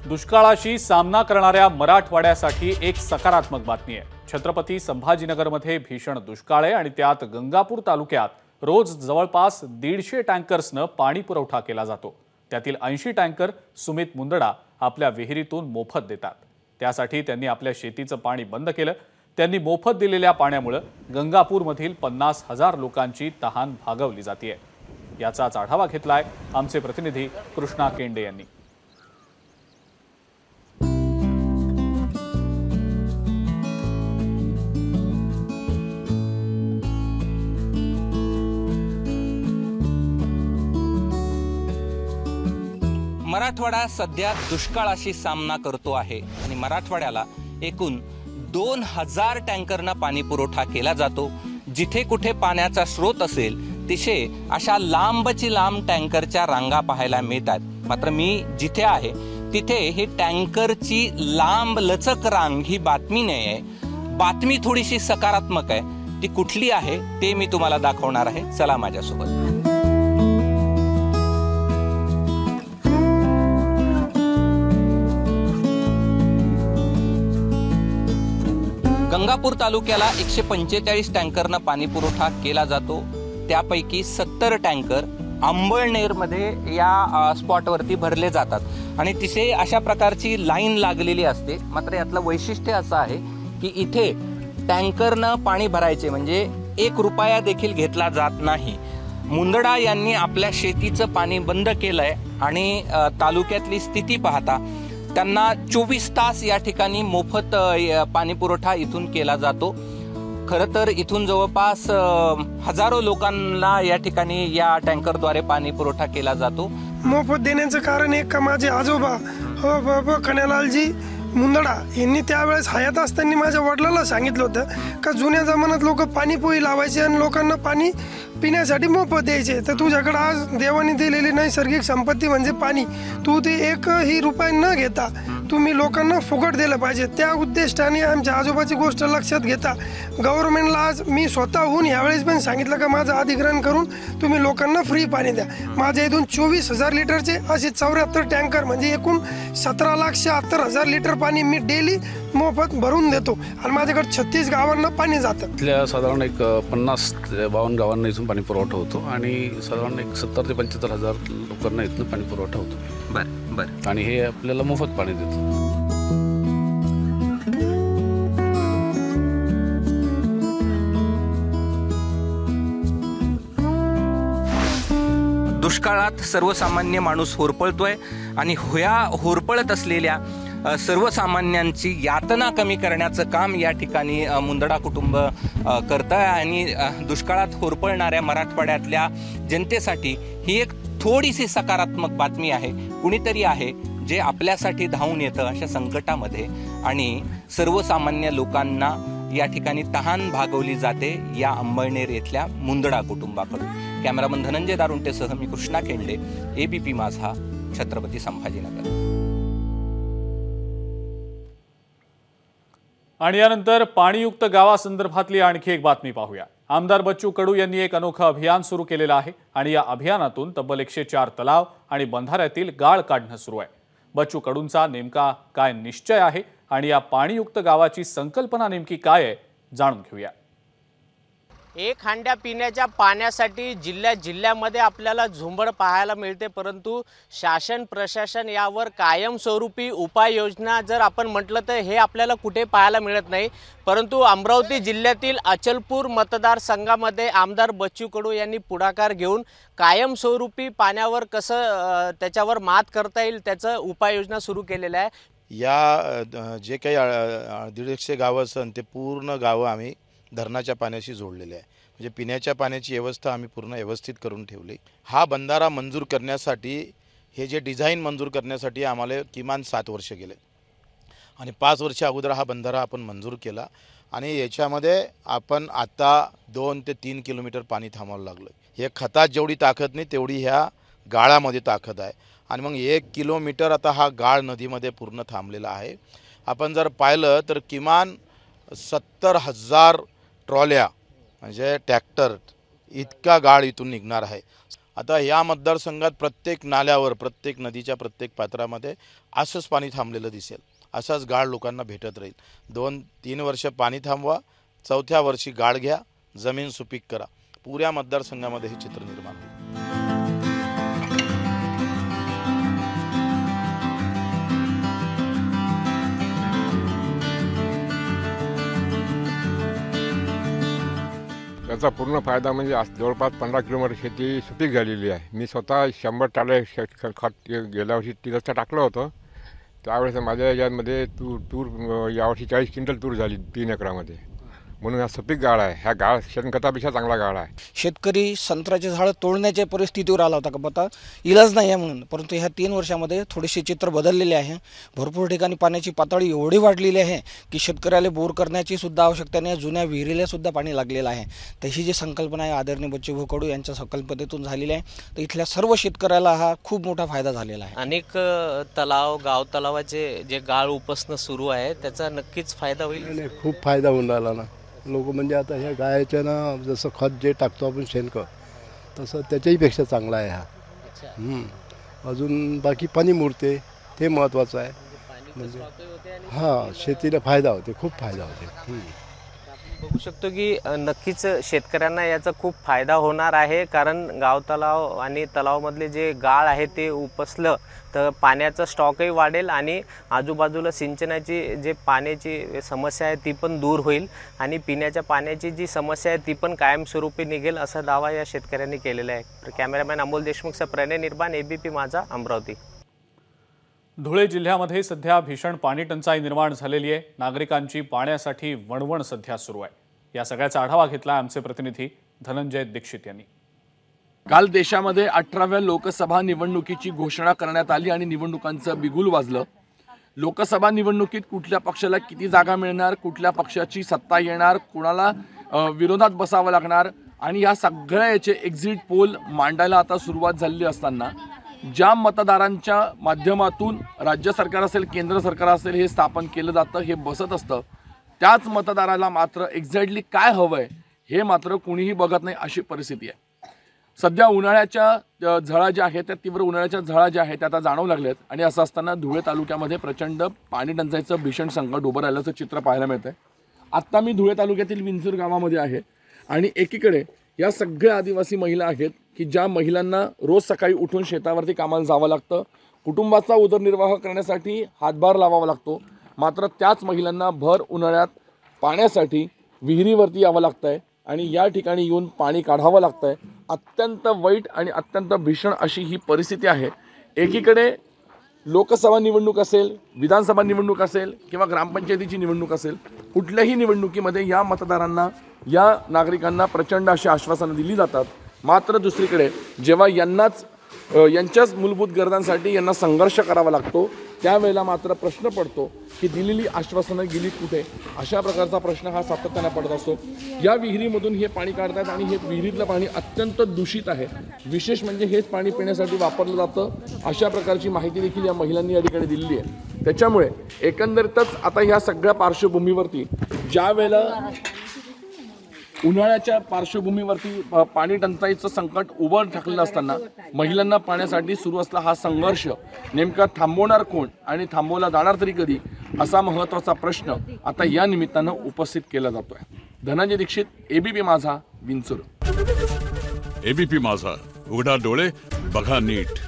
दुष्काळाशी सामना करणाऱ्या मराठवाड्यासाठी एक सकारात्मक बातमी आहे। छत्रपती संभाजीनगरमध्ये भीषण दुष्काळ आहे आणि त्यात गंगापूर तालुक्यात रोज जवळपास 150 टँकर्सनं पाणी पुरवठा केला जातो। त्यातील 80 टँकर सुमित मुंदडा आपल्या विहिरीतून मोफत देतात। त्यासाठी त्यांनी आपल्या शेतीचं पाणी बंद केलं। त्यांनी मोफत दिलेल्या पाण्यामुळे गंगापूरमधील 50,000 लोकांची तहान भागवली जाते। याचाच आढावा घेतलाय आमचे प्रतिनिधी कृष्णा केंडे यांनी। मराठवाडा सध्या दुष्काळाशी सामना करतो आहे आणि मराठवाड्याला एकूण 2000 टँकरना पाणी पुरवठा केला जातो। जिथे कुठे पाण्याचा स्रोत असेल तिथे अशा लांबची लांब टँकरच्या रांगा पाहायला मिळतात। मात्र मी जिथे आहे तिथे ही टँकरची लांब लचक रांग ही बातमी नाही आहे। बातमी थोडीशी सकारात्मक आहे। ती कुठली आहे ते मी तुम्हाला दाखवणार आहे। चला माझ्यासोबत। गंगापूर तालुक्याला 145 टँकरना पाणी पुरवठा केला जातो। त्यापैकी 70 टँकर अंबळनेरमध्ये या स्पॉटवरती भरले जातात आणि तिथे अशा प्रकारची लाईन लागलेली असते। मात्र यातलं वैशिष्ट्य असं आहे की इथे टँकरनं पाणी भरायचे म्हणजे 1 रुपया देखील घेतला जात नाही। मुंदडा यांनी आपल्या शेतीचं पाणी बंद केलंय आणि तालुक्यातली स्थिती पाहता त्यांना 24 तास या ठिकाणी मोफत पाणी पुरवठा इथून केला जातो। खरं तर इथून जवळपास हजारो लोकांना या ठिकाणी या टँकरद्वारे पाणी पुरवठा केला जातो। मोफत देण्याचं कारण एक का माझे आजोबा कन्यालालजी मुंदडा यांनी त्यावेळेस हयात असताना माझ्या वडिलांना सांगितलं होतं का जुन्या जमान्यात लोक पाणीपोई लावायचे आणि लोकांना पाणी पिण्यासाठी मोफत द्यायचे। तर तुझ्याकडे आज देवाने दिलेली नैसर्गिक संपत्ती म्हणजे पाणी, तू ते 1ही रुपया न घेता तुम्ही लोकांना फुकट दिलं पाहिजे। त्या उद्दिष्टाने आमच्या आजोबाची गोष्ट लक्षात घेता गव्हर्नमेंटला आज मी स्वतःहून यावेळेस पण सांगितलं का माझं अधिग्रहण करून तुम्ही लोकांना फ्री पाणी द्या। माझ्या इथून 24,000 लिटरचे असे 74 टँकर म्हणजे एकूण 17,76,000 लिटर पाणी मी डेली मोफत भरून देतो आणि माझ्याकडे 36 गावांना पाणी जातं। इथल्या साधारण एक 50 ते 52 गावांना इथून पाणी पुरवठा होतो आणि साधारण एक 70 ते 75,000 लोकांना इथून पाणी पुरवठा होतो। बरं आणि हे आपल्याला मोफत पाणी देतो। दुष्काळात सर्वसामान्य माणूस होरपळतोय आणि ह्या होरपळत असलेल्या सर्वसामान्यांची यातना कमी करण्याचं काम या ठिकाणी मुंदडा कुटुंब करतं आणि दुष्काळात होरपळणाऱ्या मराठवाड्यातल्या जनतेसाठी ही एक थोडीशी सकारात्मक बातमी आहे। कुणीतरी आहे जे आपल्यासाठी धावून येतं अशा संकटामध्ये आणि सर्वसामान्य लोकांना या ठिकाणी तहान भागवली जाते या अंबळनेर येथल्या मुंदडा कुटुंबाकडून। कॅमेरामन धनंजय दारुंटेसह मी कृष्णा केंडे, ABP माझा, छत्रपती संभाजीनगर। आणि यानंतर पाणीयुक्त गावासंदर्भातली आणखी एक बातमी पाहूया। आमदार बच्चू कडू यांनी एक अनोखं अभियान सुरू केलेलं आहे आणि या अभियानातून तब्बल 104 तलाव आणि बंधाऱ्यातील गाळ काढणं सुरू आहे। बच्चू कडूंचा नेमका काय निश्चय आहे आणि या पाणीयुक्त गावाची संकल्पना नेमकी काय आहे जाणून घेऊया। एक हांड्या पिण्याच्या पाण्यासाठी जिल्ह्यामध्ये आपल्याला झुंबड पाहायला मिळते, परंतु शासन प्रशासन यावर कायमस्वरूपी उपाययोजना जर आपण म्हटलं तर हे आपल्याला कुठे पाहायला मिळत नाही। परंतु अमरावती जिल्ह्यातील अचलपूर मतदारसंघामध्ये आमदार बच्चू कडू यांनी पुढाकार घेऊन कायमस्वरूपी पाण्यावर कसं त्याच्यावर मात करता येईल त्याचं उपाययोजना सुरू केलेल्या आहे। या जे काही 150 गावं असन ते पूर्ण गावं आम्ही धरणाच्या पाण्याशी जोडलेले आहे। म्हणजे पिण्याच्या पाण्याची व्यवस्था आम्ही पूर्ण व्यवस्थित करून ठेवली। हा बंधारा मंजूर करण्यासाठी हे जे डिझाईन मंजूर करण्यासाठी आम्हाला किमान 7 वर्ष गेले आणि 5 वर्ष अगोदर हा बंधारा आपण मंजूर केला आणि याच्यामध्ये आपण आता 2 ते 3 किलोमीटर पाणी थांबवावं लागलं। हे खतात जेवढी ताकद नाही तेवढी ह्या गाळामध्ये ताकद आहे आणि मग 1 किलोमीटर आता हा गाळ नदीमध्ये पूर्ण थांबलेला आहे। आपण जर पाहिलं तर किमान 70,000 ट्रॉल्या म्हणजे ट्रॅक्टर इतका गाळ इथून निघणार आहे आता या मतदारसंघात प्रत्येक नाल्यावर, प्रत्येक नदीच्या प्रत्येक पात्रामध्ये असंच पाणी थांबलेलं दिसेल, असाच गाळ लोकांना भेटत राहील. 2-3 वर्ष पाणी थांबवा, 4थ्या वर्षी गाळ घ्या, जमीन सुपीक करा. पुऱ्या मतदारसंघामध्ये हे चित्र निर्माण होईल. त्याचा पूर्ण फायदा म्हणजे जवळपास 15 किलोमीटर शेती सुपीक झालेली आहे. मी स्वतः 100 टाले खत गेल्या वर्षी 3 टाकलं होतं. त्यावेळेस माझ्या याच्यामध्ये तूर यावर्षी 40 क्विंटल तूर झाली 3 एकरामध्ये. म्हणून हा सुपीक गाळ आहे. ह्या गाळ शेणखतापेक्षा चांगला गाळ आहे. शेतकरी संत्र्याचे झाडं तोडण्याच्या परिस्थितीवर आला होता का आता इलाज नाही आहे म्हणून, परंतु ह्या 3 वर्षामध्ये थोडेसे चित्र बदललेले आहे. भरपूर ठिकाणी पाण्याची पातळी एवढी वाढलेली आहे की शेतकऱ्याला बोर करण्याची सुद्धा आवश्यकता नाही, जुन्या विहिरीला सुद्धा पाणी लागलेलं आहे. तर ही जी संकल्पना आहे आदरणीय बच्चूभाऊ कडू यांच्या संकल्पनेतून झालेली आहे. तर इथल्या सर्व शेतकऱ्याला हा खूप मोठा फायदा झालेला आहे. अनेक तलाव, गाव तलावाचे जे गाळ उपसणं सुरू आहे त्याचा नक्कीच फायदा होईल. खूप फायदा होऊन राहिला ना. लोक म्हणजे आता ह्या गायाच्या ना जसं खत जे टाकतो आपण शेणखत, तसं त्याच्याहीपेक्षा चांगला आहे हा. अजून बाकी पाणी मुरते, ते महत्त्वाचं आहे. म्हणजे हां, शेतीला फायदा होते, खूप फायदा होते. बघू शकतो की नक्कीच शेतकऱ्यांना याचा खूप फायदा होणार आहे, कारण गाव तलाव आणि तलावामधले जे गाळ आहे ते उपसलं तर पाण्याचा स्टॉकही वाढेल आणि आजूबाजूला सिंचनाची जे पाण्याची समस्या आहे ती पण दूर होईल आणि पिण्याच्या पाण्याची जी समस्या आहे ती पण कायमस्वरूपी निघेल, असा दावा या शेतकऱ्यांनी केलेला आहे. कॅमेरामॅन अमोल देशमुखचा प्रणय निर्माण, ABP माझा, अमरावती. धुळे जिल्ह्यामध्ये सध्या भीषण पाणी टंचाई निर्माण झालेली आहे. नागरिकांची पाण्यासाठी वणवण सध्या सुरू आहे. या सगळ्याचा आढावा घेतला आमचे प्रतिनिधी धनंजय दीक्षित यांनी. काल देशामध्ये 18व्या लोकसभा निवडणुकीची घोषणा करण्यात आली आणि निवडणुकांचं बिगुल वाजलं. लोकसभा निवडणुकीत कुठल्या पक्षाला किती जागा मिळणार, कुठल्या पक्षाची सत्ता येणार, कोणाला विरोधात बसावं लागणार आणि या सगळ्या याचे एक्झिट पोल मांडायला आता सुरुवात झालेली असताना ज्या मतदारांच्या माध्यमातून राज्य सरकार असेल, केंद्र सरकार असेल हे स्थापन केलं जातं, हे बसत असतं, त्याच मतदाराला मात्र एक्झॅक्टली काय हवंय हे मात्र कुणीही बघत नाही, अशी परिस्थिती आहे. सध्या उन्हाळ्याच्या झळा ज्या आहेत त्या तीव्र उन्हाळ्याच्या झळा ज्या आहेत त्या आता जाणवू लागल्यात आणि असं असताना धुळे तालुक्यामध्ये प्रचंड पाणी टंचाईचं भीषण संकट उभं राहिल्याचं चित्र पाहायला मिळतंय. आत्ता मी धुळे तालुक्यातील विंचूर गावामध्ये आहे आणि एकीकडे या सगळ्या आदिवासी महिला आहेत की ज्या महिलांना रोज सकाळी उठून शेतावरती कामाला जावं लागतं, कुटुंबाचा उदरनिर्वाह करण्यासाठी हातभार लावावा लागतो. मात्र त्याच महिलांना भर उन्हाळ्यात पाण्यासाठी विहिरीवरती यावं लागतंय आणि या ठिकाणी येऊन पाणी काढावं लागतंय. अत्यंत वाईट आणि अत्यंत भीषण अशी ही परिस्थिती आहे. एकीकडे लोकसभा निवडणूक असेल, विधानसभा निवडणूक असेल किंवा ग्रामपंचायतीची निवडणूक असेल, कुठल्याही निवडणुकीमध्ये या मतदारांना, या नागरिकांना प्रचंड अशी आश्वासनं दिली जातात. मात्र दुसरीकडे जेव्हा यांच्याच मूलभूत गरजांसाठी यांना संघर्ष करावा लागतो त्यावेळेला मात्र प्रश्न पडतो की दिलेली आश्वासनं गेली कुठे, अशा प्रकारचा प्रश्न हा सातत्याने पडत असतो. या विहिरीमधून हे पाणी काढतात आणि हे विहिरीतलं पाणी अत्यंत दूषित आहे. विशेष म्हणजे हेच पाणी पिण्यासाठी वापरलं जातं, अशा प्रकारची माहिती देखील या महिलांनी या ठिकाणी दिलेली आहे. त्याच्यामुळे एकंदरीतच आता ह्या सगळ्या पार्श्वभूमीवरती ज्या वेळेला उन्हाळ्याच्या पार्श्वभूमीवरती पाणी टंचाईचं संकट उभं ठाकलेलं असताना महिलांना पाण्यासाठी सुरू असलेला हा संघर्ष नेमका थांबवणार कोण आणि थांबवला जाणार तरी कधी, असा महत्त्वाचा प्रश्न आता या निमित्तानं उपस्थित केला जातोय. धनंजय दीक्षित, ABP माझा, विंचूर. ABP माझा, उघडा डोळे बघा नीट.